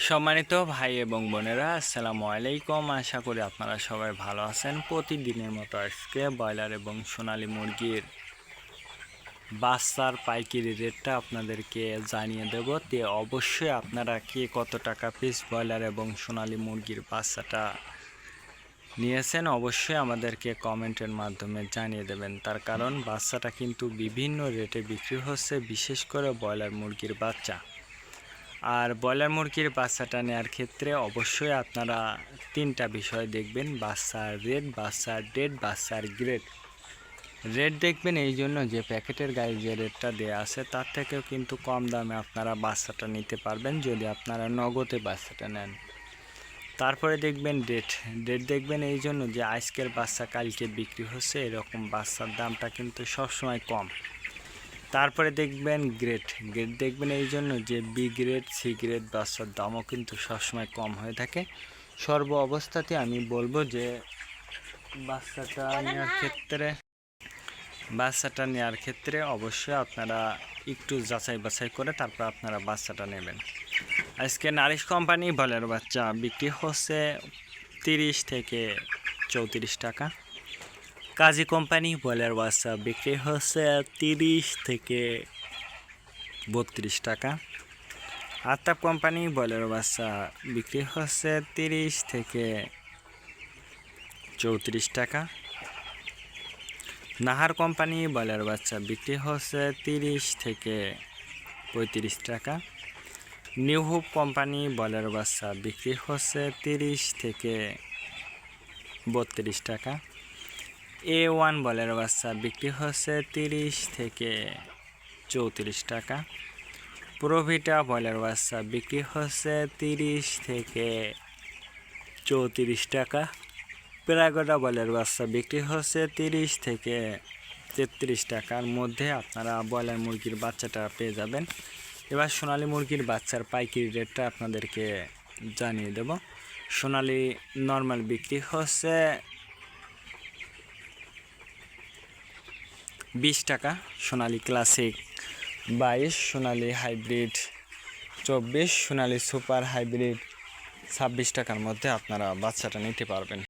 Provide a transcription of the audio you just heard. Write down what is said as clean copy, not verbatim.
সম্মানিত ভাই এবং বোনেরা, আসসালামু আলাইকুম। আশা করি আপনারা সবাই ভালো আছেন। প্রতিদিনের মতো আজকে ব্রয়লার এবং সোনালী মুরগির বাচ্চার পাইকারি রেটটা আপনাদেরকে জানিয়ে দেব। তে অবশ্যই আপনারা কে কত টাকা পিস ব্রয়লার এবং সোনালী মুরগির বাচ্চাটা নিয়েছেন অবশ্যই আমাদেরকে কমেন্টের মাধ্যমে জানিয়ে দেবেন। তার কারণ বাচ্চাটা কিন্তু বিভিন্ন রেটে বিক্রি হচ্ছে, বিশেষ করে ব্রয়লার মুরগির বাচ্চা। আর ব্রয়লার মুরগির বাচ্চাটা নেওয়ার ক্ষেত্রে অবশ্যই আপনারা তিনটা বিষয় দেখবেন: বাচ্চার রেট, বাচ্চার ডেট, বাচ্চার গ্রেড। রেট দেখবেন এই জন্য যে প্যাকেটের গায়ে যে রেটটা দেওয়া আছে তার থেকেও কিন্তু কম দামে আপনারা বাচ্চাটা নিতে পারবেন যদি আপনারা নগদে বাচ্চাটা নেন। তারপরে দেখবেন ডেট। ডেট দেখবেন এই জন্য যে আজকের বাচ্চা কালকে বিক্রি হচ্ছে, এরকম বাচ্চার দামটা কিন্তু সবসময় কম। তারপরে দেখবেন গ্রেড। গ্রেড দেখবেন এই জন্য যে বি গ্রেড, সি গ্রেড বাচ্চার দামও কিন্তু সবসময় কম হয়ে থাকে। সর্ব অবস্থাতে আমি বলবো যে বাচ্চাটা নেওয়ার ক্ষেত্রে অবশ্যই আপনারা একটু যাচাই বাছাই করে তারপর আপনারা বাচ্চাটা নেবেন। আজকে নারিশ কোম্পানি ব্রয়লার বাচ্চা বিক্রি হচ্ছে 30 থেকে 34 টাকা। কাজী কোম্পানি ব্রয়লার বাচ্চা বিক্রি হচ্ছে 30 থেকে 32 টাকা। আতাপ কোম্পানি ব্রয়লার বাচ্চা বিক্রি হচ্ছে 30 থেকে 34 টাকা। নাহার কোম্পানি ব্রয়লার বাচ্চা বিক্রি হচ্ছে 30 থেকে 35 টাকা। নিউ হোপ কোম্পানি ব্রয়লার বাচ্চা বিক্রি হচ্ছে 30 থেকে 32 টাকা। A1 ব্রয়লার বাচ্চা বিক্রি হচ্ছে 30 থেকে 34 টাকা। প্রোভিটা ব্রয়লার বাচ্চা বিক্রি হচ্ছে 30 থেকে 34 টাকা। প্যারাগোডা ব্রয়লার বাচ্চা বিক্রি হচ্ছে 30 থেকে 33 টাকার মধ্যে আপনারা ব্রয়লার মুরগির বাচ্চাটা পেয়ে যাবেন। এবার সোনালী মুরগির বাচ্চার পাইকারি রেটটা আপনাদেরকে জানিয়ে দেব। সোনালী নর্মাল বিক্রি হচ্ছে 20 টাকা, সোনালী ক্লাসিক 22, সোনালী হাইব্রিড 24, সোনালী সুপার হাইব্রিড 26 টাকার মধ্যে আপনারা বাচ্চাটা নিতে পারবেন।